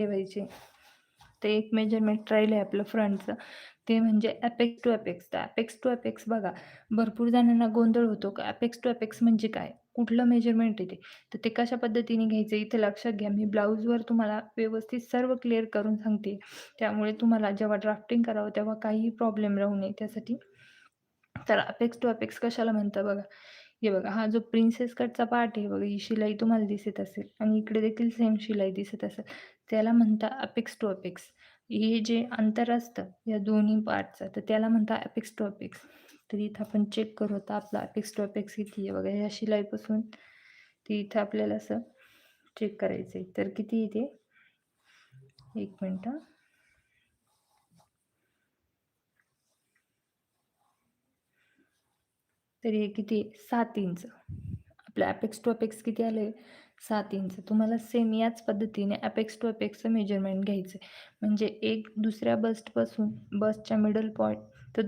ठेवायचे. ते एक मेजरमेंट राहिलं आहे आपलं फ्रंटचं. ते म्हणजे अपेक्स टू अपेक्स. तर अपेक्स टू अपेक्स बघा, भरपूर जणांना गोंधळ होतो का अपेक्स टू अपेक्स म्हणजे काय? कुठलं मेजरमेंट आहे ते? तर ते कशा पद्धतीने घ्यायचं इथे लक्षात घ्या. मी ब्लाउजवर तुम्हाला व्यवस्थित सर्व क्लिअर करून सांगते. त्यामुळे तुम्हाला जेव्हा ड्राफ्टिंग करावं तेव्हा काहीही प्रॉब्लेम राहू नये त्यासाठी. तर अपेक्स टू अपेक्स कशाला म्हणतात बघा. हे बघा, हा जो प्रिन्सेस कटचा पार्ट आहे बघा, ही शिलाई तुम्हाला दिसत असेल आणि इकडे देखील सेम शिलाई दिसत असेल. त्याला म्हणतात अपेक्स टू अपेक्स. हे जे अंतर असतं या दोन्ही पार्टचं, तर त्याला म्हणतात अपेक्स टू अपेक्स. तर इथं आपण चेक करू आता आपला अपेक्स टू अपेक्स किती आहे बघा. या शिलाईपासून ते इथं आपल्याला असं चेक करायचं आहे. तर किती आहे ते? 1 मिनिट तर हे किती 7 इंच. आपलं अपेक्स टू अपेक्स किती आलं 7 इंच. तुम्हाला सेम याच पद्धतीने अपेक्स टू अपेक्सचं मेजरमेंट घ्यायचं आहे. म्हणजे एक दुसऱ्या बस्टपासून बस्टच्या मिडल पॉइंट तर